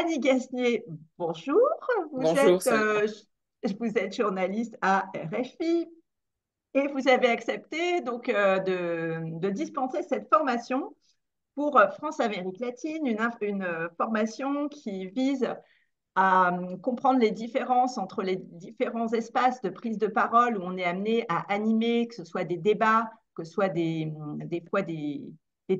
Annie Gasnier, bonjour. Vous Bonjour, êtes, Sonia. vous êtes journaliste à RFI et vous avez accepté de dispenser cette formation pour France-Amérique latine, une formation qui vise à comprendre les différences entre les différents espaces de prise de parole où on est amené à animer, que ce soit des débats, que ce soit des fois des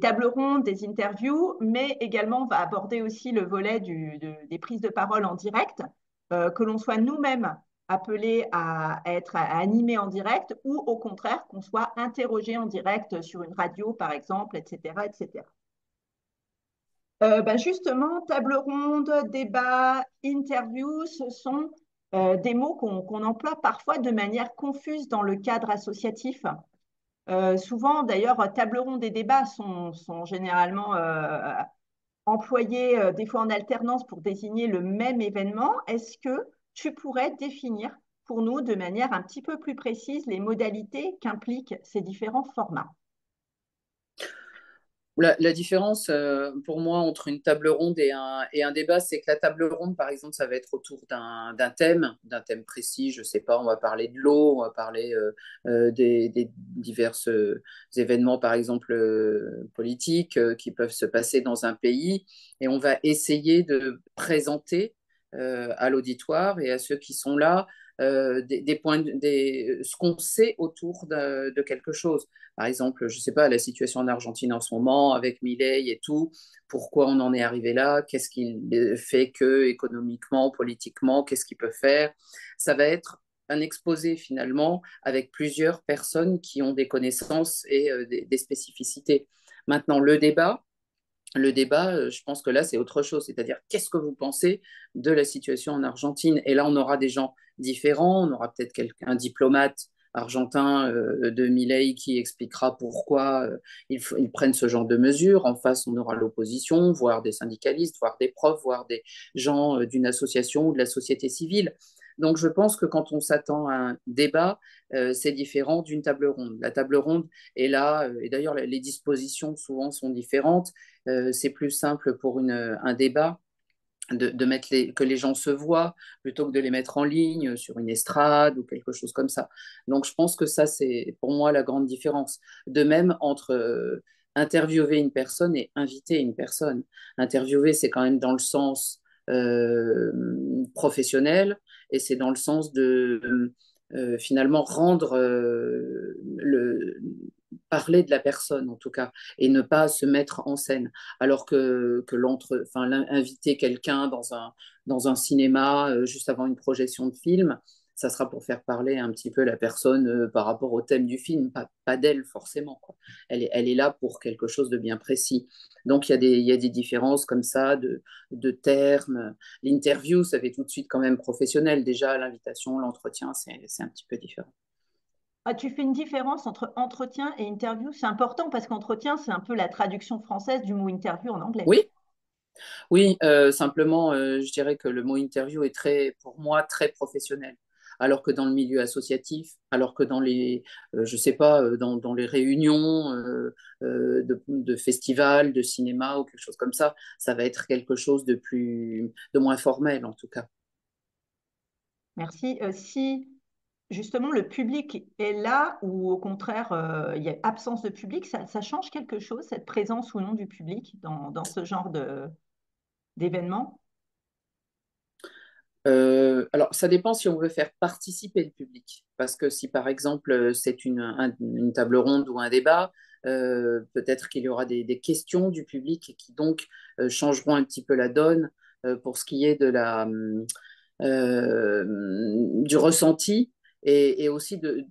tables rondes, des interviews, mais également on va aborder aussi le volet des prises de parole en direct, que l'on soit nous-mêmes appelés à animer en direct ou au contraire qu'on soit interrogé en direct sur une radio par exemple, etc., etc. Justement, table ronde, débat, interview, ce sont des mots qu'on emploie parfois de manière confuse dans le cadre associatif. Souvent, d'ailleurs, table ronde et débat sont généralement employés des fois en alternance pour désigner le même événement. Est-ce que tu pourrais définir pour nous de manière un petit peu plus précise les modalités qu'impliquent ces différents formats? La différence pour moi entre une table ronde et un débat, c'est que la table ronde, par exemple, ça va être autour d'un thème précis. Je sais pas, on va parler de l'eau, on va parler des divers événements, par exemple, politiques qui peuvent se passer dans un pays. Et on va essayer de présenter à l'auditoire et à ceux qui sont là des points, ce qu'on sait autour de quelque chose. Par exemple, je ne sais pas, la situation en Argentine en ce moment, avec Milei et tout, pourquoi on en est arrivé là, qu'est-ce qu'il fait que économiquement, politiquement, qu'est-ce qu'il peut faire. Ça va être un exposé finalement avec plusieurs personnes qui ont des connaissances et des spécificités. Maintenant, je pense que là, c'est autre chose. C'est-à-dire, qu'est-ce que vous pensez de la situation en Argentine? Et là, on aura des gens différents. On aura peut-être un diplomate argentin de Milei qui expliquera pourquoi ils prennent ce genre de mesures. En face, on aura l'opposition, voire des syndicalistes, voire des profs, voire des gens d'une association ou de la société civile. Donc, je pense que quand on s'attend à un débat, c'est différent d'une table ronde. La table ronde est là, et d'ailleurs, les dispositions souvent sont différentes. C'est plus simple pour un débat de mettre que les gens se voient plutôt que de les mettre en ligne sur une estrade ou quelque chose comme ça. Donc je pense que ça, c'est pour moi la grande différence. De même entre interviewer une personne et inviter une personne. Interviewer, c'est quand même dans le sens professionnel et c'est dans le sens de finalement rendre parler de la personne en tout cas et ne pas se mettre en scène alors enfin, inviter quelqu'un dans un cinéma juste avant une projection de film, ça sera pour faire parler un petit peu la personne par rapport au thème du film, pas d'elle forcément, quoi. Elle est là pour quelque chose de bien précis. Donc il y a des différences comme ça de termes. L'interview, ça fait tout de suite quand même professionnel. Déjà, l'invitation, l'entretien, c'est un petit peu différent. Ah, tu fais une différence entre entretien et interview. C'est important parce qu'entretien, c'est un peu la traduction française du mot interview en anglais. Oui, oui, simplement, je dirais que le mot interview est très, pour moi, très professionnel. Alors que dans le milieu associatif, alors que je sais pas, dans les réunions de festivals, de cinéma ou quelque chose comme ça va être quelque chose de moins formel en tout cas. Merci. Si justement le public est là ou au contraire il y a absence de public, ça change quelque chose, cette présence ou non du public dans ce genre d'événement? Alors, ça dépend si on veut faire participer le public. Parce que si, par exemple, c'est une table ronde ou un débat, peut-être qu'il y aura des questions du public qui donc changeront un petit peu la donne pour ce qui est du ressenti et aussi de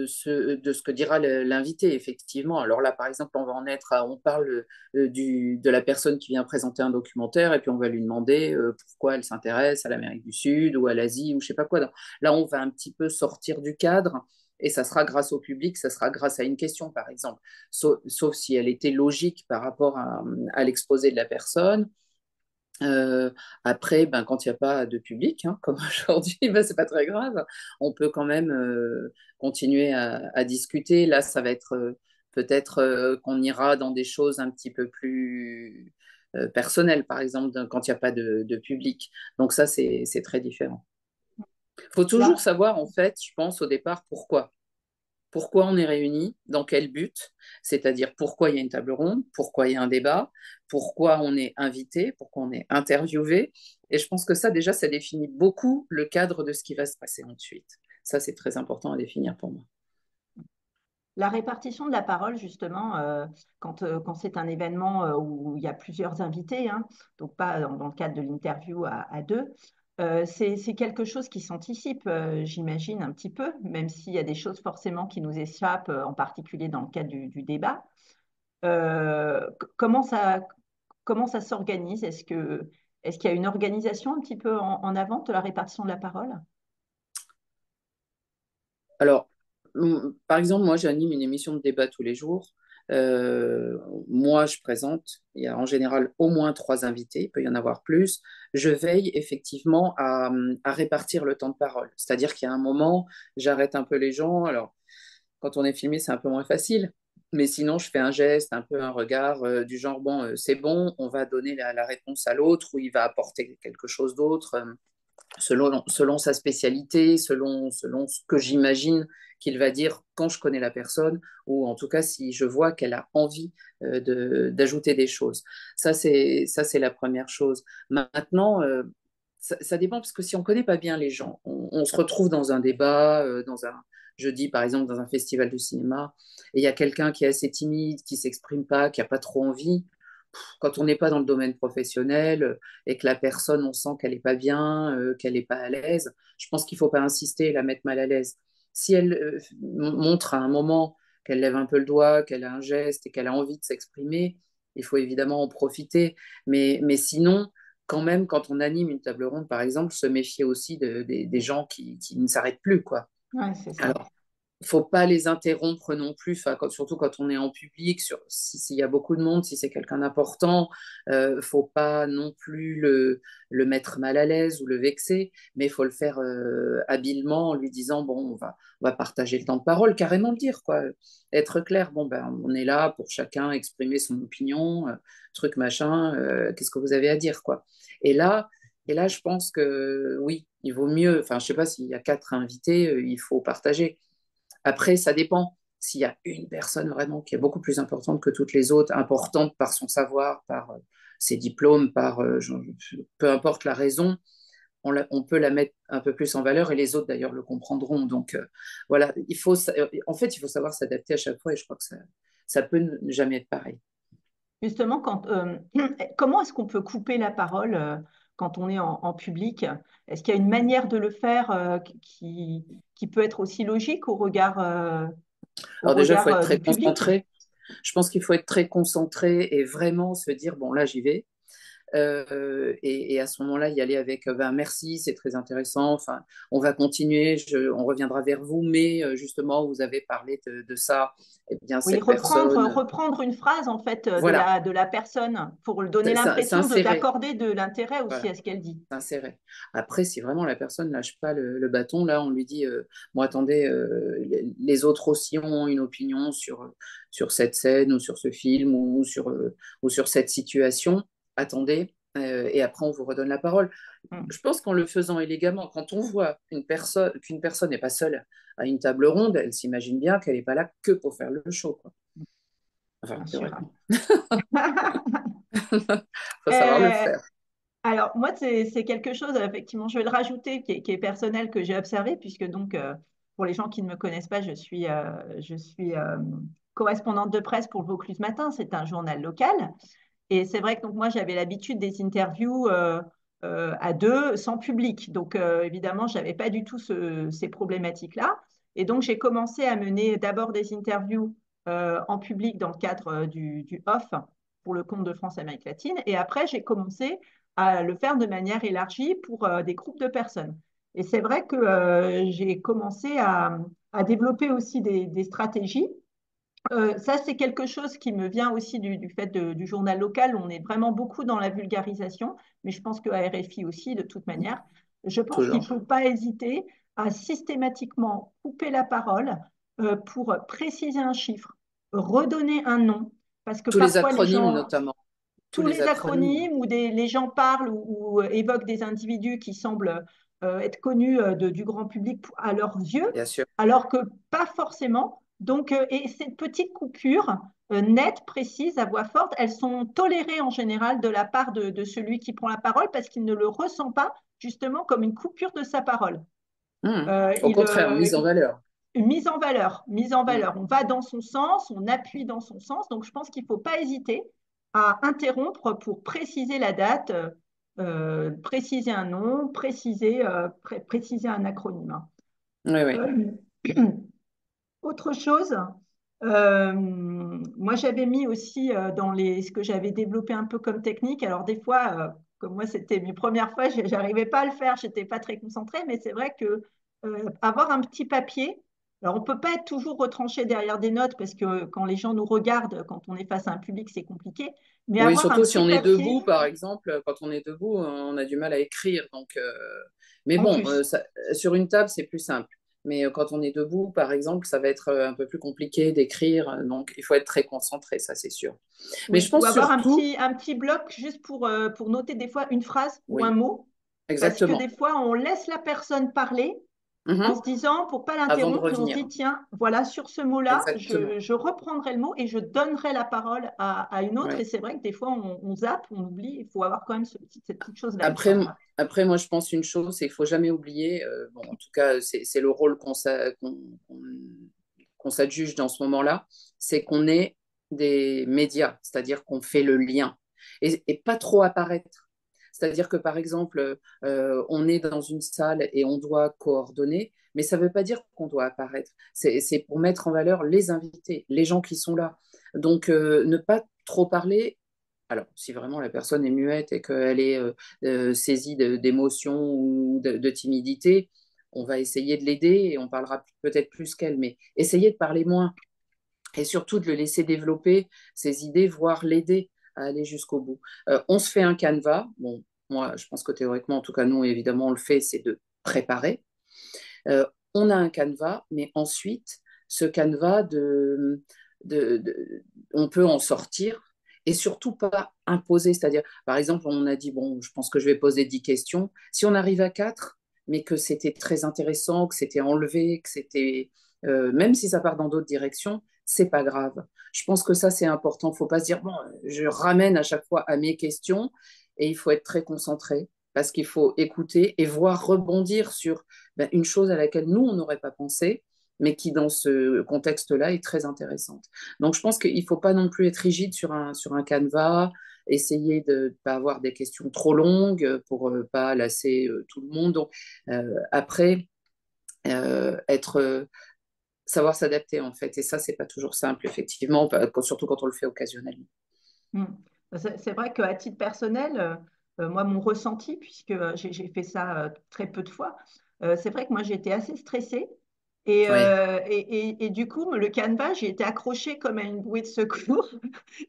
ce que dira l'invité, effectivement. Alors là, par exemple, on parle de la personne qui vient présenter un documentaire et puis on va lui demander pourquoi elle s'intéresse à l'Amérique du Sud ou à l'Asie ou je sais pas quoi. Là, on va un petit peu sortir du cadre. Et ça sera grâce au public, ça sera grâce à une question, par exemple. Sauf si elle était logique par rapport à l'exposé de la personne. Après, ben, quand il n'y a pas de public, hein, comme aujourd'hui, ben, c'est pas très grave. On peut quand même continuer à discuter. Là, ça va être peut-être qu'on ira dans des choses un petit peu plus personnel, par exemple, quand il n'y a pas de public. Donc ça, c'est très différent. Il faut toujours Là, savoir, en fait, je pense, au départ, pourquoi. Pourquoi on est réunis, dans quel but, c'est-à-dire pourquoi il y a une table ronde, pourquoi il y a un débat, pourquoi on est invité, pourquoi on est interviewé. Et je pense que ça, déjà, ça définit beaucoup le cadre de ce qui va se passer ensuite. Ça, c'est très important à définir pour moi. la répartition de la parole, justement, quand c'est un événement où il y a plusieurs invités, hein, donc pas dans le cadre de l'interview à deux, c'est quelque chose qui s'anticipe, j'imagine, un petit peu, même s'il y a des choses forcément qui nous échappent, en particulier dans le cadre du débat. Comment ça s'organise? Est-ce qu'il y a une organisation un petit peu en avant de la répartition de la parole? Alors, par exemple, moi, j'anime une émission de débat tous les jours. Euh, Moi, je présente. Il y a en général au moins 3 invités. Il peut y en avoir plus. Je veille effectivement à répartir le temps de parole. C'est-à-dire qu'il y a un moment, j'arrête un peu les gens. Alors, quand on est filmé, c'est un peu moins facile. Mais sinon, je fais un geste, un peu un regard du genre, bon, c'est bon, on va donner la réponse à l'autre ou il va apporter quelque chose d'autre. Selon sa spécialité, selon ce que j'imagine qu'il va dire quand je connais la personne, ou en tout cas si je vois qu'elle a envie d'ajouter des choses. Ça, c'est la première chose. Maintenant, ça dépend, parce que si on ne connaît pas bien les gens, on se retrouve dans un débat, je dis par exemple dans un festival de cinéma, et il y a quelqu'un qui est assez timide, qui ne s'exprime pas, qui n'a pas trop envie. Quand on n'est pas dans le domaine professionnel et que la personne, on sent qu'elle n'est pas bien, qu'elle n'est pas à l'aise, je pense qu'il ne faut pas insister et la mettre mal à l'aise. Si elle montre à un moment qu'elle lève un peu le doigt, qu'elle a un geste et qu'elle a envie de s'exprimer, il faut évidemment en profiter. Mais sinon, quand même, quand on anime une table ronde, par exemple, se méfier aussi des gens qui ne s'arrêtent plus, quoi. Ouais, c'est ça. Alors, il ne faut pas les interrompre non plus, surtout quand on est en public, s'il y a beaucoup de monde, si c'est quelqu'un d'important, il ne faut pas non plus le mettre mal à l'aise ou le vexer, mais il faut le faire habilement en lui disant, bon, on va partager le temps de parole, carrément le dire, quoi. Être clair, bon, ben, on est là pour chacun exprimer son opinion, truc machin, qu'est-ce que vous avez à dire, quoi. Et là, et là, je pense que oui, il vaut mieux, enfin, je ne sais pas s'il y a 4 invités, il faut partager. Après, ça dépend. S'il y a une personne vraiment qui est beaucoup plus importante que toutes les autres, importante par son savoir, par ses diplômes, peu importe la raison, on peut la mettre un peu plus en valeur et les autres d'ailleurs le comprendront. Donc voilà, en fait, il faut savoir s'adapter à chaque fois et je crois que ça peut ne jamais être pareil. Justement, comment est-ce qu'on peut couper la parole quand on est en public? Est-ce qu'il y a une manière de le faire qui peut être aussi logique au Alors déjà, il faut regard être du très public? concentré. Je pense qu'il faut être très concentré et vraiment se dire, bon, là, j'y vais. Et à ce moment-là, y aller avec ben, merci, c'est très intéressant. Enfin, on va continuer, on reviendra vers vous, mais justement, vous avez parlé de ça. Eh bien, Oui, cette personne, reprendre une phrase en fait voilà, de la personne pour lui donner l'impression s'insérer. d'accorder de l'intérêt aussi Voilà, à ce qu'elle dit. s'insérer. Après, si vraiment la personne lâche pas le bâton, là, on lui dit, bon, attendez, les autres aussi ont une opinion sur cette scène ou sur ce film ou sur cette situation. Attendez, et après, on vous redonne la parole. Mm. Je pense qu'en le faisant élégamment, quand on voit qu'une personne n'est pas seule à une table ronde, elle s'imagine bien qu'elle n'est pas là que pour faire le show, quoi. Enfin, Bien sûr. théoriquement. Il faut savoir le Euh, faire. alors, moi, c'est quelque chose, effectivement, je vais le rajouter, qui est personnel, que j'ai observé, puisque donc, pour les gens qui ne me connaissent pas, je suis correspondante de presse pour le Vaucluse Matin, c'est un journal local. Et c'est vrai que donc, moi, j'avais l'habitude des interviews à deux, sans public. Donc, évidemment, je n'avais pas du tout ces problématiques-là. Et donc, j'ai commencé à mener d'abord des interviews en public dans le cadre du OFF pour le compte de France Amérique latine. Et après, j'ai commencé à le faire de manière élargie pour des groupes de personnes. Et c'est vrai que j'ai commencé à développer aussi des stratégies. Ça, c'est quelque chose qui me vient aussi du fait du journal local. On est vraiment beaucoup dans la vulgarisation, mais je pense qu'à RFI aussi, de toute manière. Je pense qu'il ne Toujours. faut pas hésiter à systématiquement couper la parole pour préciser un chiffre, redonner un nom, parce que Tous les parfois les acronymes gens, notamment. tous tous les les acronymes, acronymes où les gens parlent ou évoquent des individus qui semblent être connus du grand public à leurs yeux, bien sûr. alors que pas forcément. Donc, et ces petites coupures nettes, précises, à voix forte, elles sont tolérées en général de la part de celui qui prend la parole parce qu'il ne le ressent pas justement comme une coupure de sa parole. Hmm. Euh, Au il, contraire, euh, mise en valeur. une mise en valeur, mise en Hmm. valeur. On va dans son sens, on appuie dans son sens. Donc, je pense qu'il ne faut pas hésiter à interrompre pour préciser la date, préciser un nom, préciser un acronyme. Oui, oui. Euh, Autre chose, moi j'avais mis aussi dans ce que j'avais développé un peu comme technique. Alors des fois, comme moi c'était mes premières fois, j'arrivais pas à le faire, j'étais pas très concentrée, mais c'est vrai que avoir un petit papier. Alors on peut pas être toujours retranché derrière des notes parce que quand les gens nous regardent, quand on est face à un public, c'est compliqué. Mais Oui, avoir un surtout si petit on est papier debout, par exemple, quand on est debout, on a du mal à écrire. Donc, mais en bon, plus. sur une table, c'est plus simple. Mais quand on est debout, par exemple, ça va être un peu plus compliqué d'écrire. Donc, il faut être très concentré, ça, c'est sûr. Mais je Oui, ou pense avoir surtout, un petit bloc juste pour noter des fois une phrase ou un oui, mot, parce que des exactement. fois, on laisse la personne parler en Mhm. se disant, pour pas Avant de l'interrompre, et on se revenir. dit, tiens, voilà, sur ce mot-là, Exactement. je reprendrai le mot et je donnerai la parole à une autre. Et Ouais. c'est vrai que des fois, on zappe, on oublie, il faut avoir quand même cette petite chose-là, il me Après, semble. après, moi, je pense une chose, c'est qu'il faut jamais oublier, bon, en tout cas, c'est le rôle qu'on s'adjuge dans ce moment-là, c'est qu'on est des médias, c'est-à-dire qu'on fait le lien et pas trop apparaître. C'est-à-dire que, par exemple, on est dans une salle et on doit coordonner, mais ça ne veut pas dire qu'on doit apparaître. C'est pour mettre en valeur les invités, les gens qui sont là. Donc, ne pas trop parler. Alors, si vraiment la personne est muette et qu'elle est saisie d'émotions ou de timidité, on va essayer de l'aider et on parlera peut-être plus qu'elle, mais essayez de parler moins et surtout de le laisser développer ses idées, voire l'aider à aller jusqu'au bout. On se fait un canevas. Bon, moi, je pense que théoriquement, en tout cas, nous, évidemment, on le fait, c'est de préparer. On a un canevas, mais ensuite, ce canevas, on peut en sortir et surtout pas imposer. C'est-à-dire, par exemple, on a dit, bon, je pense que je vais poser 10 questions. Si on arrive à 4, mais que c'était très intéressant, que c'était enlevé, que c'était, même si ça part dans d'autres directions, c'est pas grave. Je pense que ça, c'est important. Faut pas se dire, bon, je ramène à chaque fois à mes questions et il faut être très concentré parce qu'il faut écouter et voir rebondir sur une chose à laquelle nous, on n'aurait pas pensé, mais qui, dans ce contexte-là, est très intéressante. Donc, je pense qu'il ne faut pas non plus être rigide sur un canevas, essayer de ne pas avoir des questions trop longues pour ne pas lasser tout le monde. Donc, après, être savoir s'adapter en fait. Et ça, c'est pas toujours simple, effectivement, surtout quand on le fait occasionnellement. Mm. C'est vrai qu'à titre personnel, moi, mon ressenti, puisque j'ai fait ça très peu de fois, c'est vrai que moi, j'ai été assez stressée. Oui. Et du coup, le canevas, j'ai été accrochée comme à une bouée de secours.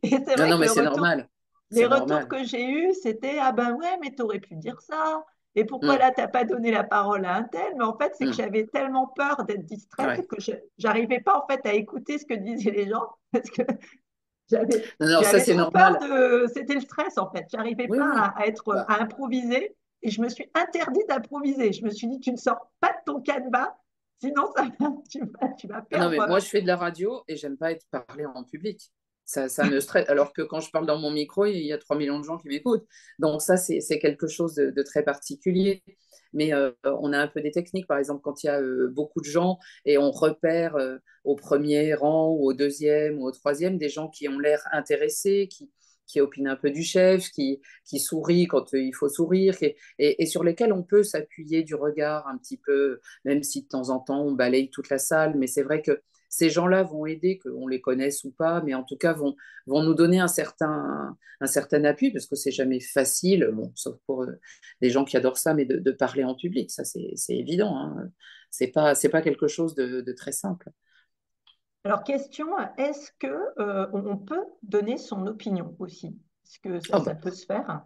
Et c'est Non, vrai non, que mais c'est normal. les C'est retours normal. que j'ai eus, c'était, ah ben ouais, mais t'aurais pu dire ça. Et pourquoi Hum, là, t'as pas donné la parole à un tel? Mais en fait, c'est que hum. j'avais tellement peur d'être distraite Ouais. que je n'arrivais pas en fait à écouter ce que disaient les gens parce que Non, non, ça, j'avais c'est trop peur normal. de. C'était le stress en fait. J'arrivais Oui, pas oui. Bah, à improviser et je me suis interdite d'improviser. Je me suis dit, tu ne sors pas de ton canevas, sinon tu vas ah non, perdre. mais moi, je fais de la radio et j'aime pas être parlé en public. Ça me stresse. Alors que quand je parle dans mon micro, il y a 3 millions de gens qui m'écoutent. Donc ça, c'est quelque chose de très particulier. Mais on a un peu des techniques, par exemple, quand il y a beaucoup de gens et on repère au premier rang ou au deuxième ou au troisième des gens qui ont l'air intéressés, qui opinent un peu du chef, qui sourient quand il faut sourire, et sur lesquels on peut s'appuyer du regard un petit peu, même si de temps en temps on balaye toute la salle. Mais c'est vrai que ces gens-là vont aider, qu'on les connaisse ou pas, mais en tout cas vont nous donner un certain appui, parce que c'est jamais facile, bon, sauf pour des gens qui adorent ça, mais de parler en public, ça c'est évident. Hein. C'est pas quelque chose de très simple. Alors, question, est-ce que on peut donner son opinion aussi? Est-ce que Oh ça bah, peut se faire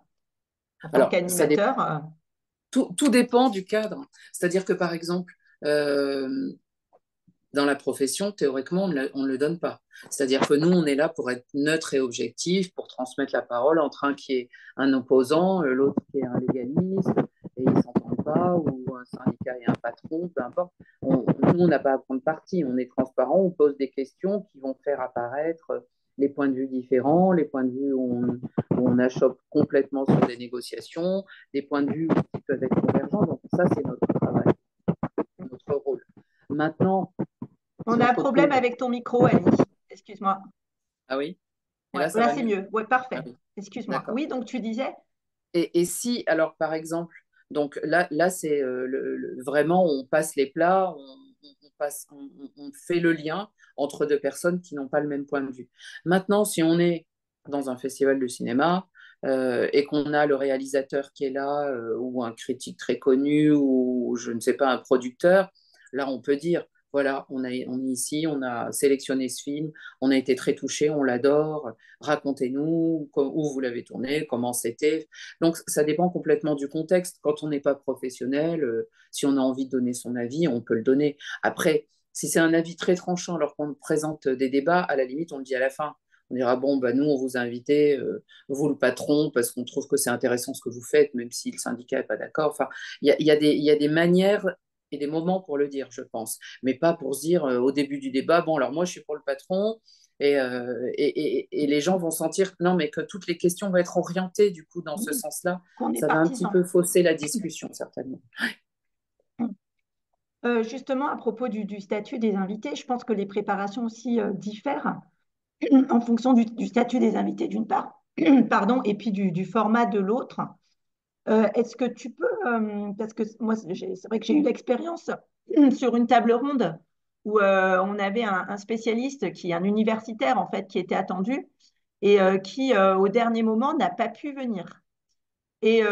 en tant alors, qu'animateur? tout dépend du cadre. C'est-à-dire que, par exemple, euh, Dans la profession, théoriquement, on ne le donne pas. C'est-à-dire que nous, on est là pour être neutre et objectif, pour transmettre la parole entre un qui est un opposant, l'autre qui est un légaliste, et ils ne s'entendent pas, ou un syndicat et un patron, peu importe. Nous, on n'a pas à prendre parti, on est transparent, on pose des questions qui vont faire apparaître les points de vue différents, les points de vue où on achoppe complètement sur des négociations, des points de vue qui peuvent être convergents. Donc ça, c'est notre travail, notre rôle. Maintenant, On si a on un se problème retrouve. avec ton micro, Ali. Excuse-moi. Ah oui? Et Ouais, là, ça là, va c'est mieux? mieux. Ouais, Ah parfait. oui, Excuse-moi. d'accord. Oui, donc tu disais? Et si, alors par exemple, donc là c'est vraiment, on passe les plats, on fait le lien entre deux personnes qui n'ont pas le même point de vue. Maintenant, si on est dans un festival de cinéma et qu'on a le réalisateur qui est là, ou un critique très connu, ou je ne sais pas, un producteur, là on peut dire, voilà, on est ici, on a sélectionné ce film, on a été très touchés, on l'adore, racontez-nous où vous l'avez tourné, comment c'était. Donc, ça dépend complètement du contexte. Quand on n'est pas professionnel, si on a envie de donner son avis, on peut le donner. Après, si c'est un avis très tranchant alors qu'on présente des débats, à la limite, on le dit à la fin. On dira, bon, bah, nous, on vous a invité, vous le patron, parce qu'on trouve que c'est intéressant ce que vous faites, même si le syndicat n'est pas d'accord. Enfin, il y a des manières et des moments pour le dire, je pense, mais pas pour se dire au début du débat, bon, alors moi, je suis pour le patron, et les gens vont sentir non, mais que toutes les questions vont être orientées du coup dans ce Oui, sens-là. qu'on est Ça va un petit partisan. peu fausser la discussion, certainement. Justement, à propos du statut des invités, je pense que les préparations aussi diffèrent en fonction du statut des invités d'une part, pardon, et puis du format de l'autre. Est-ce que tu peux, parce que moi, c'est vrai que j'ai eu l'expérience sur une table ronde où on avait un spécialiste, un universitaire en fait, qui était attendu et qui, au dernier moment, n'a pas pu venir. Et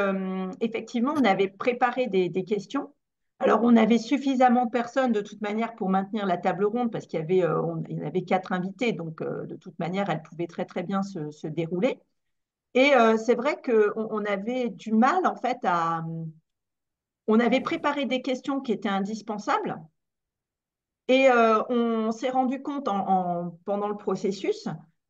effectivement, on avait préparé des questions. Alors, on avait suffisamment de personnes de toute manière pour maintenir la table ronde parce il y avait quatre invités, donc de toute manière, elle pouvait très très bien se dérouler. Et c'est vrai qu'on avait du mal en fait à. On avait préparé des questions qui étaient indispensables et on s'est rendu compte pendant le processus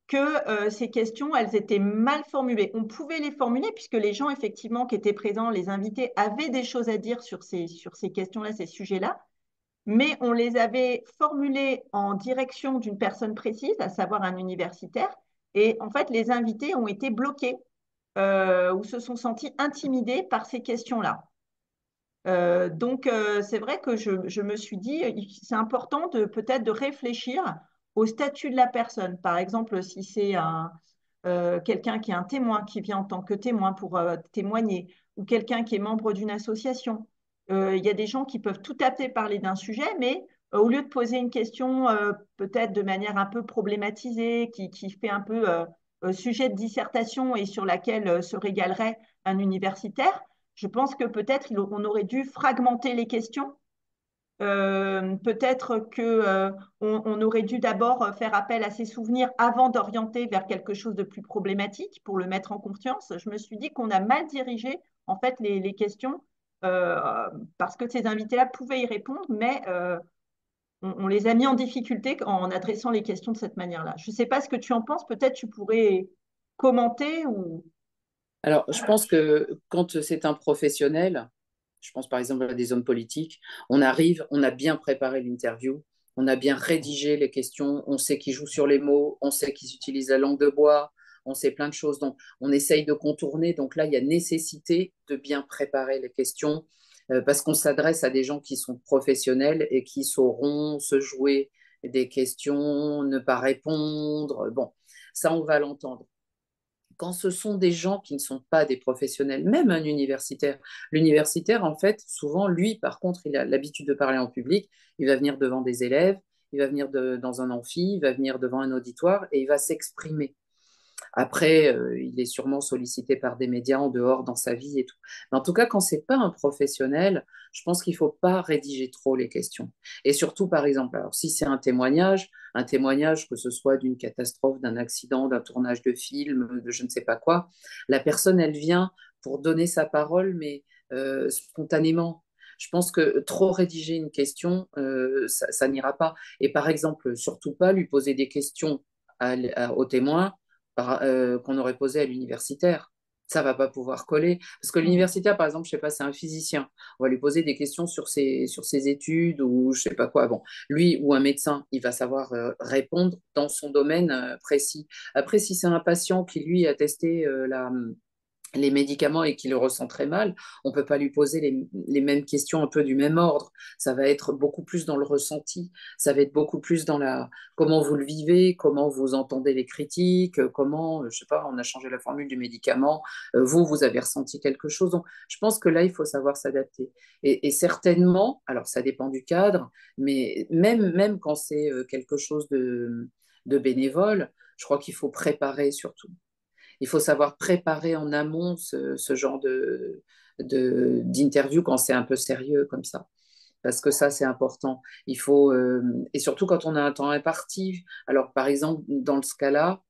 que ces questions, elles étaient mal formulées. On pouvait les formuler puisque les gens, effectivement, qui étaient présents, les invités, avaient des choses à dire sur ces questions-là, ces sujets-là, mais on les avait formulées en direction d'une personne précise, à savoir un universitaire. Et en fait, les invités ont été bloqués ou se sont sentis intimidés par ces questions-là. C'est vrai que je me suis dit, c'est important de peut-être de réfléchir au statut de la personne. Par exemple, si c'est quelqu'un qui est un témoin, qui vient en tant que témoin pour témoigner, ou quelqu'un qui est membre d'une association. Il y a des gens qui peuvent tout à fait parler d'un sujet, mais au lieu de poser une question peut-être de manière un peu problématisée, qui fait un peu sujet de dissertation et sur laquelle se régalerait un universitaire, je pense que peut-être on aurait dû fragmenter les questions. Peut-être que on aurait dû d'abord faire appel à ses souvenirs avant d'orienter vers quelque chose de plus problématique pour le mettre en confiance. Je me suis dit qu'on a mal dirigé en fait les questions parce que ces invités-là pouvaient y répondre, mais on les a mis en difficulté en adressant les questions de cette manière-là. Je ne sais pas ce que tu en penses. Peut-être tu pourrais commenter ou. Alors, je pense que quand c'est un professionnel, je pense par exemple à des hommes politiques, on arrive, on a bien préparé l'interview, on a bien rédigé les questions, on sait qu'ils jouent sur les mots, on sait qu'ils utilisent la langue de bois, on sait plein de choses. Donc, on essaye de contourner. Donc là, il y a nécessité de bien préparer les questions parce qu'on s'adresse à des gens qui sont professionnels et qui sauront se jouer des questions, ne pas répondre. Bon, ça, on va l'entendre quand ce sont des gens qui ne sont pas des professionnels, même un universitaire. L'universitaire, en fait, souvent, lui, par contre, il a l'habitude de parler en public, il va venir devant des élèves, il va venir dans un amphi, il va venir devant un auditoire et il va s'exprimer. Après, il est sûrement sollicité par des médias en dehors dans sa vie et tout. Mais en tout cas, quand c'est pas un professionnel, je pense qu'il faut pas rédiger trop les questions. Et surtout, par exemple, alors si c'est un témoignage que ce soit d'une catastrophe, d'un accident, d'un tournage de film, de je ne sais pas quoi, la personne, elle vient pour donner sa parole, mais spontanément. Je pense que trop rédiger une question, ça n'ira pas. Et par exemple, surtout pas lui poser des questions au témoin qu'on aurait posées à l'universitaire. Ça va pas pouvoir coller. Parce que Mm. l'universitaire, par exemple, je sais pas, c'est un physicien. On va lui poser des questions sur ses études ou je sais pas quoi. Bon, lui ou un médecin, il va savoir répondre dans son domaine précis. Après, si c'est un patient qui, lui, a testé les médicaments et qu'il le ressent très mal, on ne peut pas lui poser les mêmes questions un peu du même ordre. Ça va être beaucoup plus dans le ressenti, ça va être beaucoup plus dans la comment vous le vivez, comment vous entendez les critiques, comment, je sais pas, on a changé la formule du médicament, vous avez ressenti quelque chose. Donc, je pense que là, il faut savoir s'adapter. Et certainement, alors ça dépend du cadre, mais même quand c'est quelque chose de bénévole, je crois qu'il faut préparer surtout. Il faut savoir préparer en amont ce genre d'interview quand c'est un peu sérieux comme ça. Parce que ça, c'est important. Il faut, et surtout quand on a un temps imparti. Alors, par exemple, dans ce cas-là,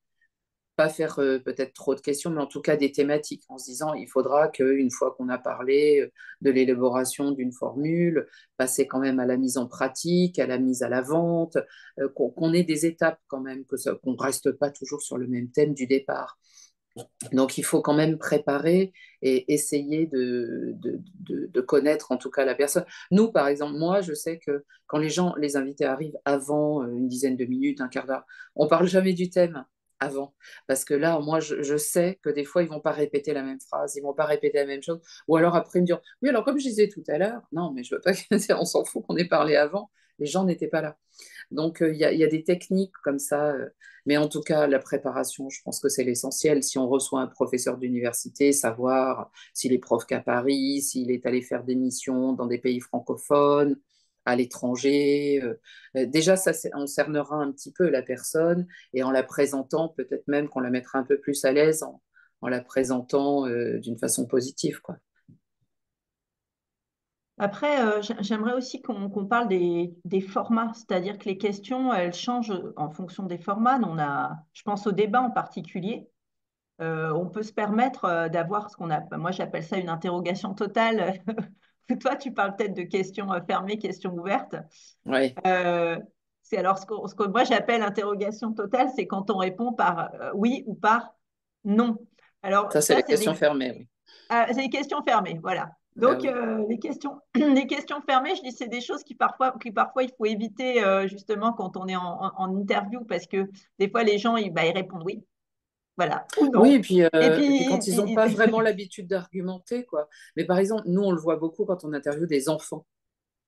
pas faire peut-être trop de questions, mais en tout cas des thématiques, en se disant il faudra qu'une fois qu'on a parlé de l'élaboration d'une formule, passer quand même à la mise en pratique, à la mise à la vente, qu'on ait des étapes quand même, qu'on ne reste pas toujours sur le même thème du départ. Donc, il faut quand même préparer et essayer de connaître en tout cas la personne. Nous, par exemple, moi, je sais que quand les invités arrivent avant une dizaine de minutes, un quart d'heure, on parle jamais du thème avant. Parce que là, moi, je sais que des fois, ils vont pas répéter la même phrase, ils vont pas répéter la même chose. Ou alors après, ils me dire, oui, alors comme je disais tout à l'heure, non, mais je veux pas on s'en fout qu'on ait parlé avant. Les gens n'étaient pas là. Donc, il y a des techniques comme ça. Mais en tout cas, la préparation, je pense que c'est l'essentiel. Si on reçoit un professeur d'université, savoir s'il est prof qu'à Paris, s'il est allé faire des missions dans des pays francophones, à l'étranger. Déjà, ça, on cernera un petit peu la personne et en la présentant, peut-être même qu'on la mettra un peu plus à l'aise en la présentant d'une façon positive, quoi. Après, j'aimerais aussi qu'on parle des formats, c'est-à-dire que les questions, elles changent en fonction des formats. Je pense au débat en particulier. On peut se permettre d'avoir ce qu'on a, moi j'appelle ça une interrogation totale. Toi, tu parles peut-être de questions fermées, questions ouvertes. Ouais, Euh, c'est alors ce que moi j'appelle interrogation totale, c'est quand on répond par oui ou par non. Alors ça, c'est ça, les questions fermées, oui. c'est des questions fermées, voilà. Ah Donc oui. les questions fermées, je dis c'est des choses qui parfois il faut éviter justement quand on est en interview parce que des fois les gens ils répondent oui, voilà, ou Oui, non. Et et puis quand puis ils n'ont pas vraiment l'habitude d'argumenter, quoi. Mais par exemple, nous, on le voit beaucoup quand on interviewe des enfants.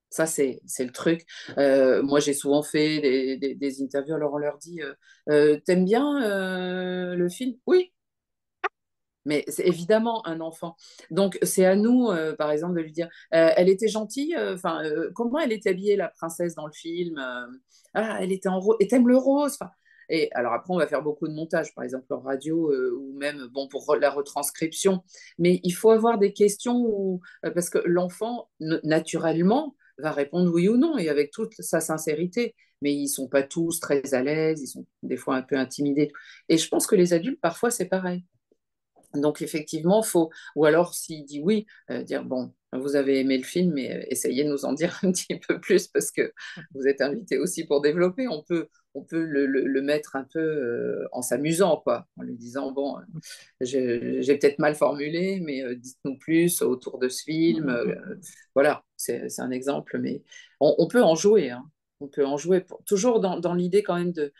Ça, c'est le truc. Moi, j'ai souvent fait des interviews, alors on leur dit t'aimes bien le film? Oui, mais c'est évidemment un enfant. Donc, c'est à nous, par exemple, de lui dire elle était gentille, enfin, comment elle était habillée, la princesse, dans le film? Ah, elle était en rose, et t'aimes le rose? Enfin, et alors, après, on va faire beaucoup de montage, par exemple, en radio, ou même bon, pour la retranscription. Mais il faut avoir des questions parce que l'enfant, naturellement, va répondre oui ou non, et avec toute sa sincérité. Mais ils ne sont pas tous très à l'aise, ils sont des fois un peu intimidés. Et je pense que les adultes, parfois, c'est pareil. Donc effectivement, faut, ou alors s'il dit oui, dire bon, vous avez aimé le film, mais essayez de nous en dire un petit peu plus parce que vous êtes invité aussi pour développer. On peut le mettre un peu en s'amusant, quoi, en lui disant bon, j'ai peut-être mal formulé, mais dites-nous plus autour de ce film. Voilà, c'est un exemple, mais on peut en jouer, hein. On peut en jouer toujours dans l'idée quand même de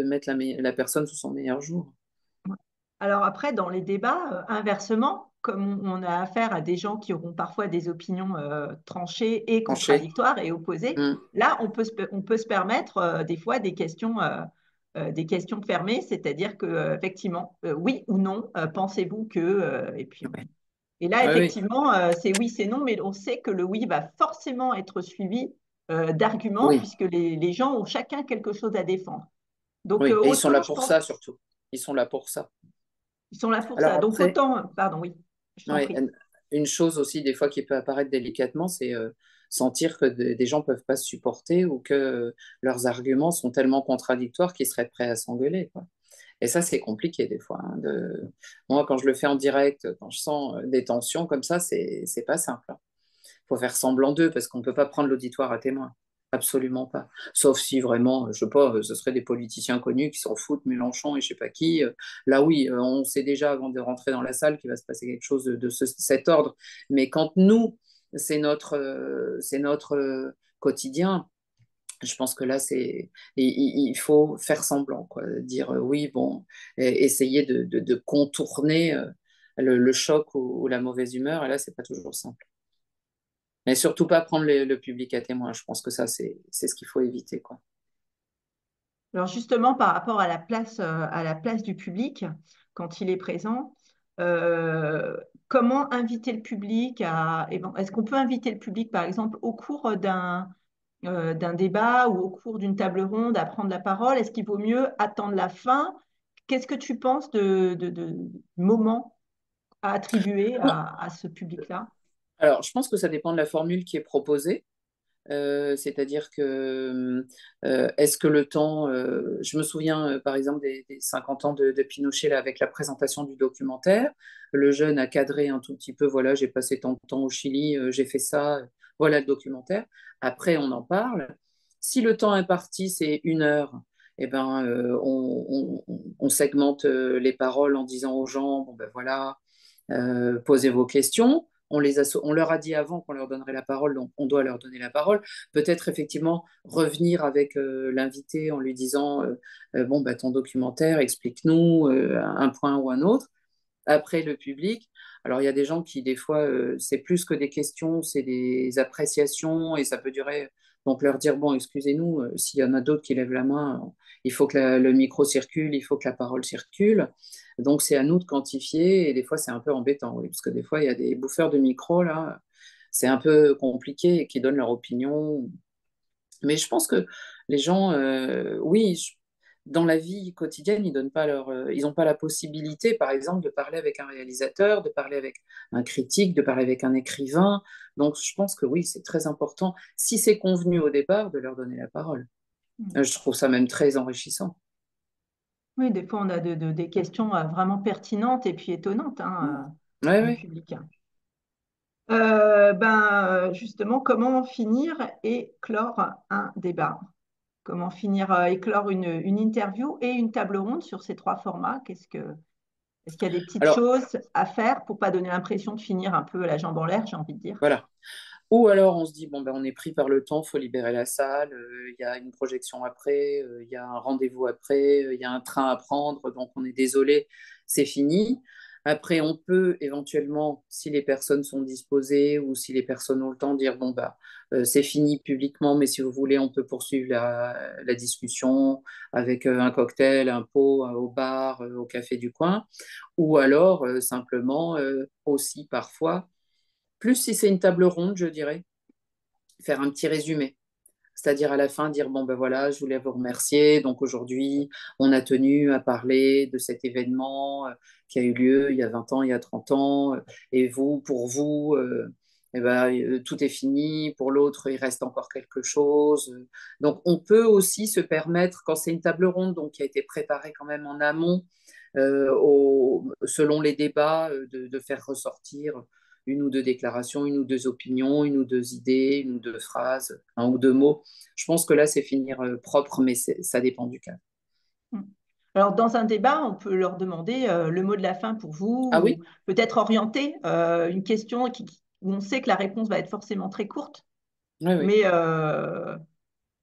mettre la personne sous son meilleur jour. Alors après, dans les débats, inversement, comme on a affaire à des gens qui auront parfois des opinions tranchées et Tranché. contradictoires et opposées, Mm. là, on peut se permettre des fois des questions fermées, c'est-à-dire que effectivement, oui ou non, pensez-vous que, et puis Ouais. et là, Oui, oui, effectivement, c'est oui, c'est non, mais on sait que le oui va forcément être suivi d'arguments oui, puisque les gens ont chacun quelque chose à défendre. Donc oui. Et ils sont là autant, je pour pense, ça surtout. Ils sont là pour ça. ils sont là pour Alors ça. Donc après, autant, pardon, oui, je t'en ouais, prie. une chose aussi des fois qui peut apparaître délicatement, c'est sentir que des gens peuvent pas se supporter ou que leurs arguments sont tellement contradictoires qu'ils seraient prêts à s'engueuler, quoi. Et ça, c'est compliqué des fois, hein, Moi, quand je le fais en direct, quand je sens des tensions comme ça, c'est pas simple, hein. faut faire semblant d'eux parce qu'on ne peut pas prendre l'auditoire à témoin. Absolument pas. Sauf si vraiment, je sais pas, ce seraient des politiciens connus qui s'en foutent, Mélenchon et je sais pas qui. Là, oui, on sait déjà avant de rentrer dans la salle qu'il va se passer quelque chose de cet ordre. Mais quand nous, c'est notre quotidien, je pense que là, il faut faire semblant, quoi. Dire oui, bon, essayer de contourner le choc ou la mauvaise humeur. Et là, c'est pas toujours simple. Mais surtout pas prendre le public à témoin. Je pense que ça, c'est ce qu'il faut éviter, quoi. Alors justement, par rapport à la place du public, quand il est présent, euh, comment inviter le public est-ce qu'on peut inviter le public, par exemple, au cours d'un débat ou au cours d'une table ronde à prendre la parole? Est-ce qu'il vaut mieux attendre la fin? Qu'est-ce que tu penses de moments à attribuer à ce public-là? Alors, je pense que ça dépend de la formule qui est proposée. C'est-à-dire que est-ce que le temps, je me souviens par exemple des 50 ans de Pinochet là, avec la présentation du documentaire, le jeune a cadré un tout petit peu, voilà, j'ai passé tant de temps au Chili, j'ai fait ça, voilà le documentaire. Après, on en parle. Si le temps imparti, c'est 1 heure, eh ben, on segmente les paroles en disant aux gens, bon ben voilà, posez vos questions. On leur a dit avant qu'on leur donnerait la parole, donc on doit leur donner la parole. Peut-être effectivement revenir avec l'invité en lui disant bon, bah, ton documentaire, explique-nous un point ou un autre. Après, le public. Alors, il y a des gens qui, des fois, c'est plus que des questions, c'est des appréciations et ça peut durer. Donc, leur dire, bon, excusez-nous, s'il y en a d'autres qui lèvent la main, il faut que le micro circule, il faut que la parole circule. Donc, c'est à nous de quantifier et des fois, c'est un peu embêtant, oui, parce que des fois, il y a des bouffeurs de micro, là, c'est un peu compliqué et qui donnent leur opinion. Mais je pense que les gens, oui, dans la vie quotidienne, ils n'ont pas la possibilité, par exemple, de parler avec un réalisateur, de parler avec un critique, de parler avec un écrivain. Donc, je pense que oui, c'est très important, si c'est convenu au départ, de leur donner la parole. Je trouve ça même très enrichissant. Oui, des fois, on a des questions vraiment pertinentes et puis étonnantes Oui, du oui. public. Justement, comment finir et clore un débat? Comment finir et clore une interview et une table ronde sur ces trois formats? Est-ce qu'il y a des petites Alors, choses à faire pour pas donner l'impression de finir un peu la jambe en l'air, j'ai envie de dire? voilà. Ou alors on se dit, bon, ben, on est pris par le temps, il faut libérer la salle, il y a une projection après, il y a un rendez-vous après, il y a un train à prendre, donc on est désolé, c'est fini. Après, on peut éventuellement, si les personnes sont disposées ou si les personnes ont le temps, dire, bon, bah, c'est fini publiquement, mais si vous voulez, on peut poursuivre la discussion avec un cocktail, un pot au bar, au café du coin. Ou alors, simplement, aussi parfois, plus si c'est une table ronde, je dirais, faire un petit résumé. C'est-à-dire à la fin dire, bon ben voilà, je voulais vous remercier. Donc aujourd'hui, on a tenu à parler de cet événement qui a eu lieu il y a 20 ans, il y a 30 ans. Et vous, pour vous, eh ben, tout est fini. Pour l'autre, il reste encore quelque chose. Donc on peut aussi se permettre, quand c'est une table ronde donc, qui a été préparée quand même en amont, selon les débats, de faire ressortir 1 ou 2 déclarations, 1 ou 2 opinions, 1 ou 2 idées, 1 ou 2 phrases, 1 ou 2 mots. Je pense que là, c'est finir propre, mais ça dépend du cas. Mm. Alors, dans un débat, on peut leur demander le mot de la fin pour vous, Ah ou oui? peut-être orienter une question où on sait que la réponse va être forcément très courte, Oui, oui. mais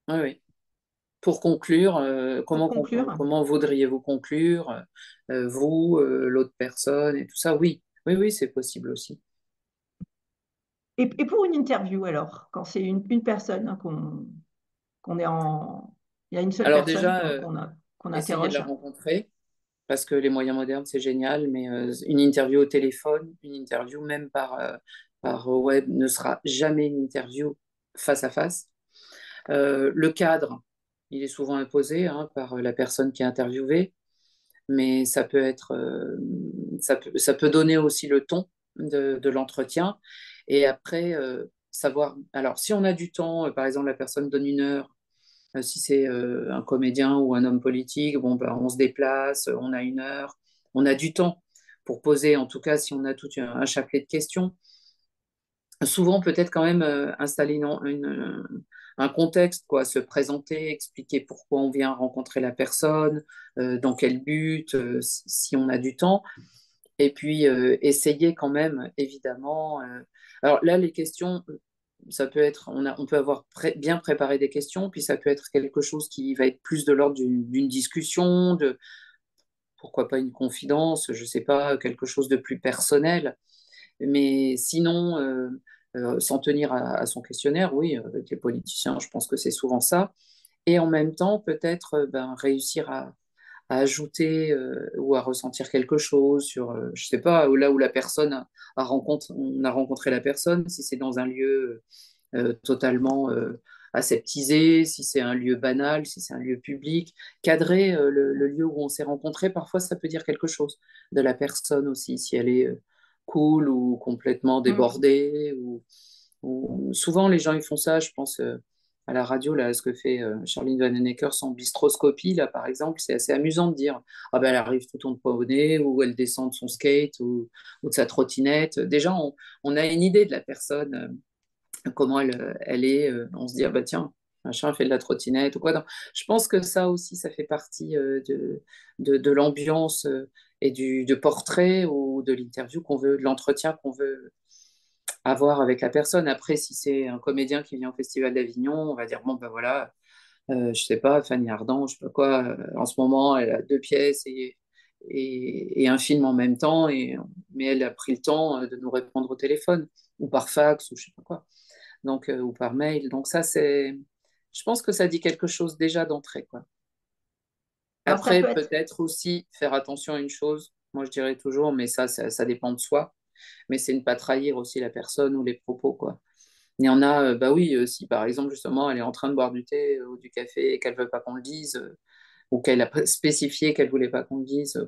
Oui, oui. Pour conclure, pour conclure. comment voudriez-vous conclure, vous, l'autre personne et tout ça? Oui, oui, oui, c'est possible aussi. Et pour une interview, alors, quand c'est une personne qu'on est en... Il y a une seule Alors personne déjà, qu'on essayez de la interroge. rencontrer parce que les moyens modernes, c'est génial, mais une interview au téléphone, une interview même par web ne sera jamais une interview face à face. Le cadre, il est souvent imposé hein, par la personne qui est interviewée, mais ça peut donner aussi le ton de l'entretien. Et après, savoir. Alors, si on a du temps, par exemple, la personne donne 1 heure. Si c'est un comédien ou un homme politique, bon, ben, on se déplace, on a 1 heure, on a du temps pour poser, en tout cas, si on a tout un chapelet de questions. souvent peut-être quand même installer un contexte, quoi, se présenter, expliquer pourquoi on vient rencontrer la personne, dans quel but, si on a du temps. Et puis, essayer quand même, évidemment. Alors là, les questions, ça peut être, on peut avoir bien préparé des questions, puis ça peut être quelque chose qui va être plus de l'ordre d'une discussion, pourquoi pas une confidence, je sais pas, quelque chose de plus personnel. Mais sinon, s'en tenir à son questionnaire, oui, avec les politiciens, je pense que c'est souvent ça. Et en même temps, peut-être ben, réussir à ajouter ou à ressentir quelque chose sur, je sais pas, là où la personne on a rencontré la personne, si c'est dans un lieu totalement aseptisé, si c'est un lieu banal, si c'est un lieu public, cadrer le lieu où on s'est rencontré, parfois ça peut dire quelque chose de la personne aussi, si elle est cool ou complètement Mm. débordée. Souvent les gens ils font ça, je pense à la radio, là, ce que fait Charline Vanhoenacker sans bistroscopie, là, par exemple, c'est assez amusant de dire ah ben, elle arrive tout en poney, ou elle descend de son skate, ou de sa trottinette. Déjà, on a une idée de la personne, comment elle est. On se dit, ah bah tiens, machin fait de la trottinette ou quoi. Donc, je pense que ça aussi, ça fait partie de l'ambiance et du portrait ou de l'interview qu'on veut, de l'entretien qu'on veut avoir avec la personne. Après, si c'est un comédien qui vient au Festival d'Avignon, on va dire, bon, ben voilà, je sais pas, Fanny Ardant, je sais pas quoi, en ce moment, elle a deux pièces et un film en même temps, mais elle a pris le temps de nous répondre au téléphone, ou par fax, ou je sais pas quoi, donc, ou par mail. Donc ça, je pense que ça dit quelque chose déjà d'entrée, quoi. Alors, ça peut Après, être. peut-être aussi faire attention à une chose, moi je dirais toujours, mais ça dépend de soi, mais c'est ne pas trahir aussi la personne ou les propos, quoi. Il y en a, bah oui, si par exemple, justement, elle est en train de boire du thé ou du café et qu'elle ne veut pas qu'on le dise, ou qu'elle a spécifié qu'elle ne voulait pas qu'on le dise,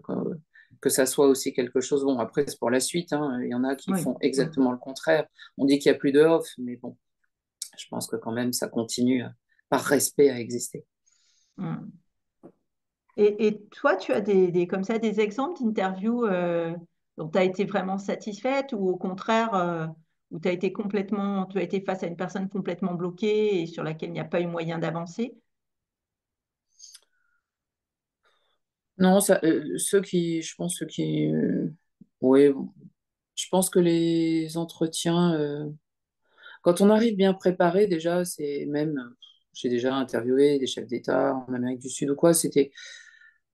que ça soit aussi quelque chose. Bon, après, c'est pour la suite, hein, il y en a qui Oui. font Mm. exactement le contraire. On dit qu'il n'y a plus de off, mais bon, je pense que quand même, ça continue, par respect, à exister. Mm. Et toi, tu as comme ça des exemples d'interviews dont tu as été vraiment satisfaite ou au contraire où tu as été face à une personne complètement bloquée et sur laquelle il n'y a pas eu moyen d'avancer? Non, je pense, oui, je pense que les entretiens, quand on arrive bien préparé, déjà, c'est même, j'ai déjà interviewé des chefs d'État en Amérique du Sud ou quoi,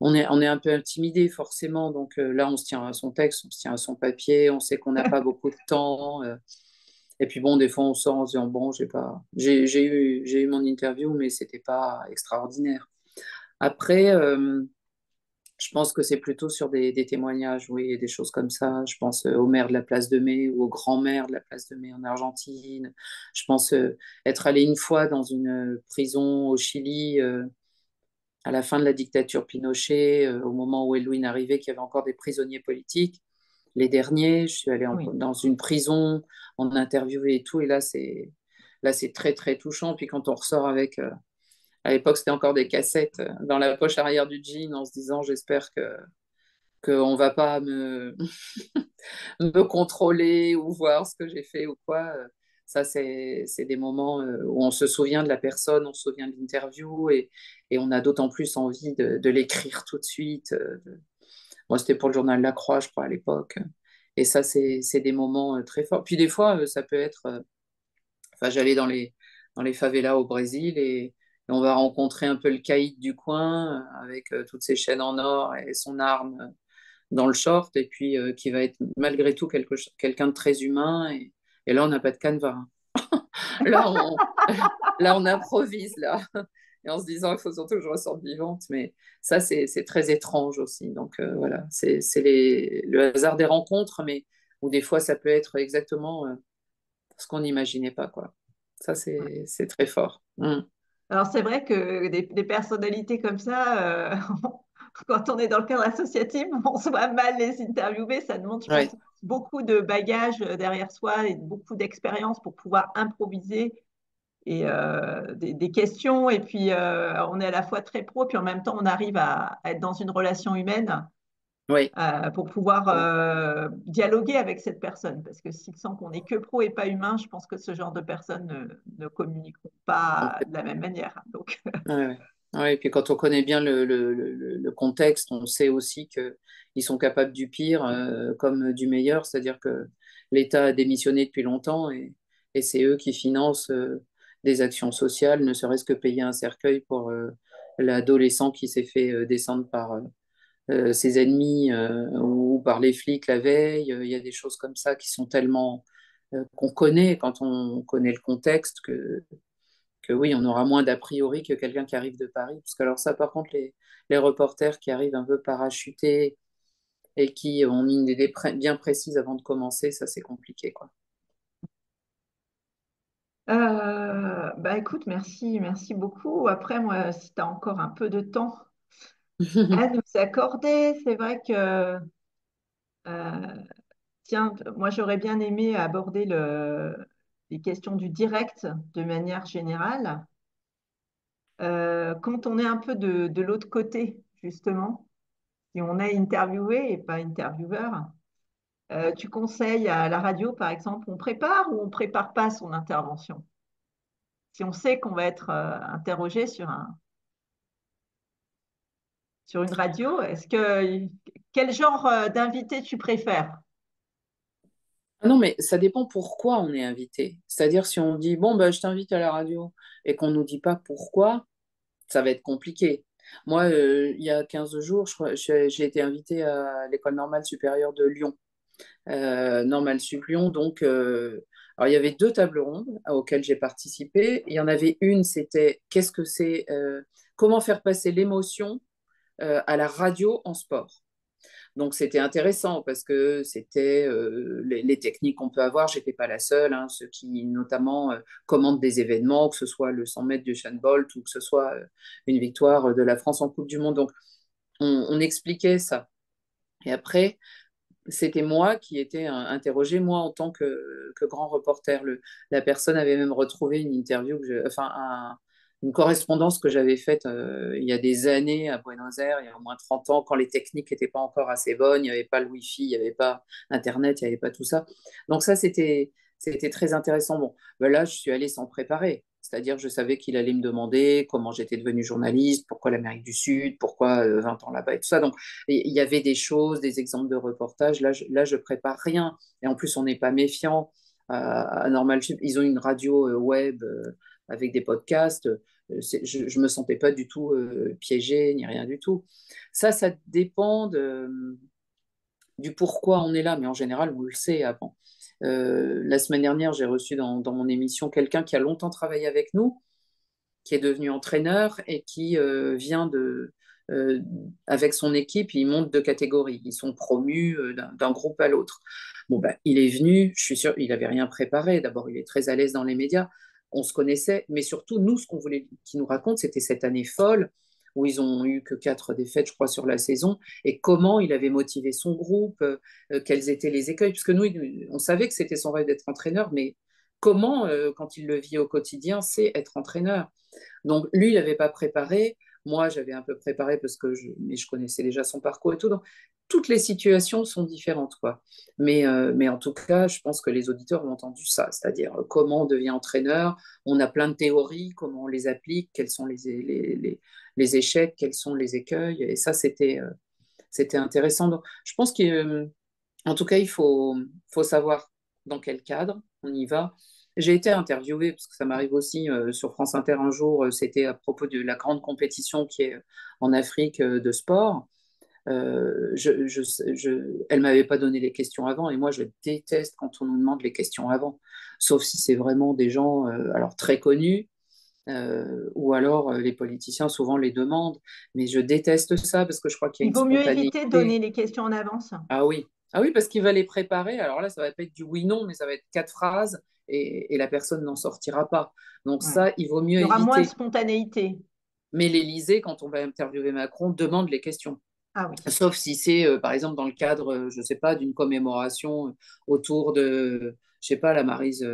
on est un peu intimidé forcément, donc là, on se tient à son texte, on se tient à son papier, on sait qu'on n'a pas beaucoup de temps, et puis bon, des fois, on sort en se disant, bon, j'ai eu mon interview, mais c'était pas extraordinaire. Après, je pense que c'est plutôt sur des témoignages, oui, et des choses comme ça. Je pense au maire de la place de Mai ou au grand maire de la place de Mai en Argentine. Je pense être allé une fois dans une prison au Chili à la fin de la dictature Pinochet, au moment où Elouine arrivait, qu'il y avait encore des prisonniers politiques. Les derniers, je suis allée Oui, dans une prison, on a interviewé et tout, et là c'est très très touchant. Puis quand on ressort avec, à l'époque c'était encore des cassettes dans la poche arrière du jean, en se disant j'espère qu'on va pas me contrôler ou voir ce que j'ai fait ou quoi. Ça, c'est des moments où on se souvient de la personne, on se souvient de l'interview et on a d'autant plus envie de l'écrire tout de suite. Moi, c'était pour le journal La Croix, je crois, à l'époque. Et ça, c'est des moments très forts. Puis des fois, ça peut être... enfin, j'allais dans les favelas au Brésil et on va rencontrer un peu le caïd du coin avec toutes ses chaînes en or et son arme dans le short et puis qui va être malgré tout quelqu'un de très humain et là on n'a pas de canevas, hein. Là on là on improvise là et en se disant il faut surtout que je ressorte vivante, mais ça c'est très étrange aussi, donc voilà, c'est le hasard des rencontres, mais ou des fois ça peut être exactement ce qu'on n'imaginait pas, quoi. Ça c'est très fort. Mm. alors c'est vrai que des personnalités comme ça, quand on est dans le cadre associatif, on se voit mal les interviewer. Ça demande, je pense, Ouais. beaucoup de bagages derrière soi et beaucoup d'expérience pour pouvoir improviser et des questions. Et puis on est à la fois très pro, puis en même temps on arrive à être dans une relation humaine. Oui. pour pouvoir dialoguer avec cette personne. Parce que s'il sent qu'on n'est que pro et pas humain, je pense que ce genre de personnes ne communiqueront pas de la même manière. Donc, Ouais, ouais. Ouais, et puis quand on connaît bien le contexte, on sait aussi qu'ils sont capables du pire comme du meilleur, c'est-à-dire que l'État a démissionné depuis longtemps et c'est eux qui financent des actions sociales, ne serait-ce que payer un cercueil pour l'adolescent qui s'est fait descendre par ses ennemis ou par les flics la veille. Il y a des choses comme ça qui sont tellement qu'on connaît quand on connaît le contexte que oui, on aura moins d'a priori que quelqu'un qui arrive de Paris. Parce que alors ça, par contre, les reporters qui arrivent un peu parachutés et qui ont une idée bien précise avant de commencer, ça c'est compliqué, quoi. bah écoute, merci beaucoup. Après, moi, si tu as encore un peu de temps à nous accorder, c'est vrai que, tiens, moi, j'aurais bien aimé aborder les questions du direct de manière générale. Quand on est un peu de l'autre côté, justement, si on est interviewé et pas intervieweur, tu conseilles à la radio, par exemple, on prépare ou on prépare pas son intervention? Si on sait qu'on va être interrogé sur une radio, quel genre d'invité tu préfères? Ah non, mais ça dépend pourquoi on est invité. C'est-à-dire si on dit, bon, bah, je t'invite à la radio et qu'on ne nous dit pas pourquoi, ça va être compliqué. Moi, il y a 15 jours, j'ai été invitée à l'École normale supérieure de Lyon. Normal Sup Lyon. Donc, alors il y avait deux tables rondes auxquelles j'ai participé. Il y en avait une, c'était qu'est-ce que c'est, comment faire passer l'émotion à la radio en sport. Donc c'était intéressant parce que c'était les techniques qu'on peut avoir. J'étais pas la seule, hein, ceux qui notamment commandent des événements, que ce soit le 100 mètres du Usain Bolt ou que ce soit une victoire de la France en Coupe du Monde. Donc on expliquait ça. Et après, c'était moi qui étais interrogé, moi en tant que grand reporter. La personne avait même retrouvé une interview, une correspondance que j'avais faite il y a des années à Buenos Aires, il y a au moins 30 ans, quand les techniques n'étaient pas encore assez bonnes, il n'y avait pas le Wi-Fi, il n'y avait pas Internet, il n'y avait pas tout ça. Donc ça, c'était très intéressant. Bon, ben là, je suis allée sans préparer. C'est-à-dire, je savais qu'il allait me demander comment j'étais devenue journaliste, pourquoi l'Amérique du Sud, pourquoi 20 ans là-bas et tout ça. Donc, il y avait des choses, des exemples de reportages. Là, je prépare rien. Et en plus, on n'est pas méfiant. À Normal Sup, ils ont une radio web avec des podcasts. Je ne me sentais pas du tout piégée ni rien du tout. Ça dépend du pourquoi on est là, mais en général, on le sait avant. La semaine dernière, j'ai reçu dans mon émission quelqu'un qui a longtemps travaillé avec nous, qui est devenu entraîneur et qui vient euh, avec son équipe, ils montent de catégorie. Ils sont promus d'un groupe à l'autre. Bon, ben, il est venu, je suis sûr, il n'avait rien préparé. D'abord, il est très à l'aise dans les médias. On se connaissait, mais surtout, nous, ce qu'on voulait qu'il nous raconte, c'était cette année folle où ils ont eu que 4 défaites, je crois, sur la saison, et comment il avait motivé son groupe, quels étaient les écueils, puisque nous, on savait que c'était son rêve d'être entraîneur, mais comment, quand il le vit au quotidien, c'est être entraîneur. Donc, lui, il n'avait pas préparé. Moi, j'avais un peu préparé mais je connaissais déjà son parcours et tout. Donc, toutes les situations sont différentes, quoi. Mais en tout cas, je pense que les auditeurs ont entendu ça, c'est-à-dire comment on devient entraîneur. On a plein de théories, comment on les applique, quels sont les échecs, quels sont les écueils. Et ça, c'était intéressant. Donc, je pense qu'en tout cas, faut savoir dans quel cadre on y va. J'ai été interviewée, parce que ça m'arrive aussi sur France Inter un jour, c'était à propos de la grande compétition qui est en Afrique de sport. Elle m'avait pas donné les questions avant, et moi je déteste quand on nous demande les questions avant, sauf si c'est vraiment des gens alors très connus, ou alors les politiciens souvent les demandent, mais je déteste ça parce que je crois qu'il y a Il une vaut mieux éviter de donner spontanéité. les questions en avance. Ah oui. Ah oui, parce qu'il va les préparer. Alors là, ça va pas être du oui-non, mais ça va être 4 phrases et la personne n'en sortira pas. Donc Ouais. ça, il vaut mieux Il y aura moins de éviter. spontanéité. Mais l'Élysée, quand on va interviewer Macron, demande les questions. Ah oui. Sauf si c'est, par exemple, dans le cadre, je sais pas, d'une commémoration autour de, je sais pas, la Maryse,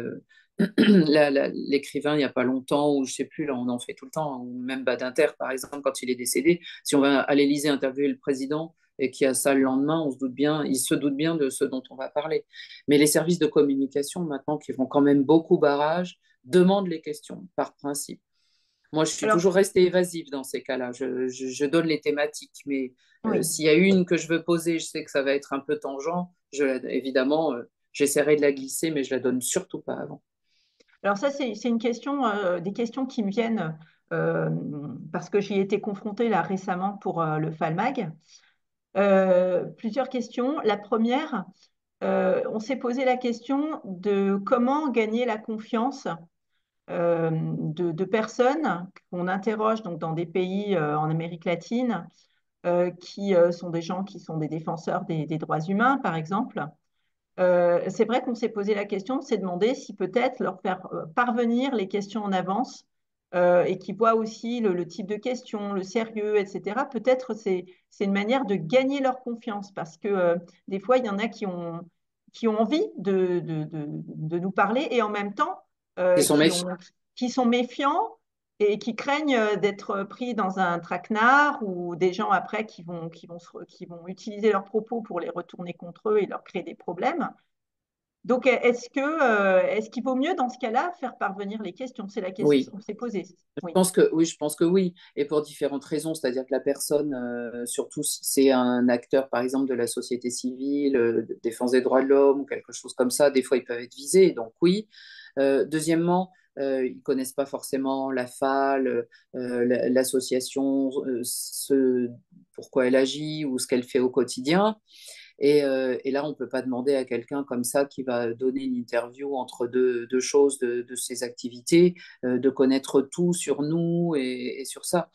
l'écrivain il n'y a pas longtemps, ou je sais plus, là on en fait tout le temps, ou même Badinter, par exemple, quand il est décédé. Si on va à l'Élysée interviewer le président, et qui a ça le lendemain, on se doute bien, il se doute bien de ce dont on va parler. Mais les services de communication, maintenant, qui font quand même beaucoup barrage, demandent les questions par principe. Moi, je suis Alors, toujours restée évasive dans ces cas-là. Je donne les thématiques, mais oui. s'il y a une que je veux poser, je sais que ça va être un peu tangent, évidemment, j'essaierai de la glisser, mais je la donne surtout pas avant. Alors ça, c'est une question, des questions qui me viennent euh, parce que j'y ai été confrontée là récemment pour le FALMAG. Plusieurs questions. La première, on s'est posé la question de comment gagner la confiance de personnes qu'on interroge donc, dans des pays en Amérique latine qui sont des gens qui sont des défenseurs des droits humains, par exemple. C'est vrai qu'on s'est posé la question, on s'est demandé si peut-être leur faire parvenir les questions en avance et qui voient aussi le type de questions, le sérieux, etc. Peut-être c'est une manière de gagner leur confiance parce que des fois, il y en a qui ont envie de nous parler et en même temps Ils sont qui méfiants. qui sont méfiants et qui craignent d'être pris dans un traquenard ou des gens après qui vont utiliser leurs propos pour les retourner contre eux et leur créer des problèmes. Donc, est-ce qu'il vaut mieux dans ce cas-là faire parvenir les questions? C'est la question Oui. qu'on s'est posée. Oui. Je pense que oui, et pour différentes raisons, c'est-à-dire que la personne, surtout si c'est un acteur, par exemple, de la société civile, de défense des droits de l'homme ou quelque chose comme ça, des fois ils peuvent être visés, donc oui. Deuxièmement, ils connaissent pas forcément la FAL, l'association, pourquoi elle agit ou ce qu'elle fait au quotidien. Et là, on ne peut pas demander à quelqu'un comme ça qui va donner une interview entre deux choses de ses activités, de connaître tout sur nous et sur ça.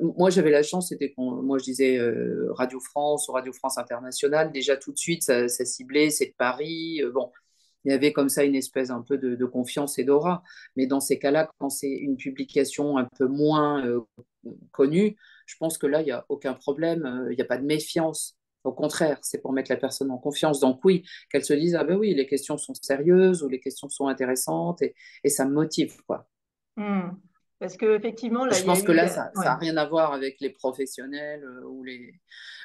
Moi, j'avais la chance, moi je disais Radio France ou Radio France Internationale, déjà tout de suite, ça ciblait, c'est de Paris. Bon, il y avait comme ça une espèce un peu de confiance et d'aura. Mais dans ces cas-là, quand c'est une publication un peu moins connue, je pense que là, il n'y a aucun problème, il n'y a pas de méfiance. Au contraire, c'est pour mettre la personne en confiance. Donc oui, qu'elle se dise, ah ben oui, les questions sont sérieuses ou les questions sont intéressantes et ça me motive, quoi. Hmm. Parce qu'effectivement, là, Je il y a pense que eu... là, ça ouais. n'a rien à voir avec les professionnels ou les...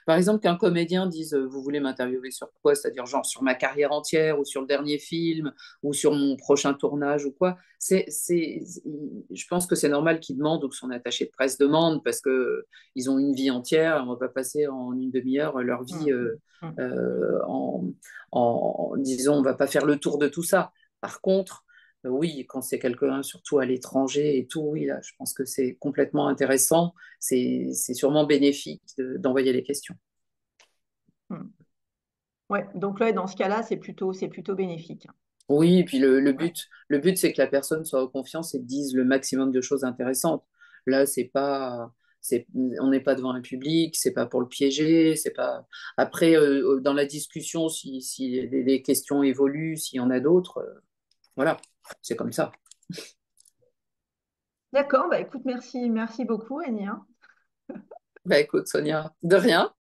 Par exemple, qu'un comédien dise, vous voulez m'interviewer sur quoi? C'est-à-dire genre sur ma carrière entière ou sur le dernier film ou sur mon prochain tournage ou quoi. Je pense que c'est normal qu'ils demandent ou que son attaché de presse demande parce que ils ont une vie entière. On ne va pas passer en une demi-heure leur Hmm, vie hmm, hmm. euh, en, disons, on va pas faire le tour de tout ça. Par contre, oui, quand c'est quelqu'un, surtout à l'étranger et tout, oui, là, je pense que c'est complètement intéressant. C'est sûrement bénéfique d'envoyer les questions. Hmm. Ouais. Donc là, dans ce cas-là, c'est plutôt bénéfique. Oui, et puis Ouais. le but, c'est que la personne soit en confiance et dise le maximum de choses intéressantes. Là, on n'est pas devant un public, c'est pas pour le piéger, c'est pas. Après, dans la discussion, si les questions évoluent, s'il y en a d'autres, voilà, c'est comme ça. D'accord. Bah, écoute, merci beaucoup, Annie, hein. Bah écoute, Sonia, de rien.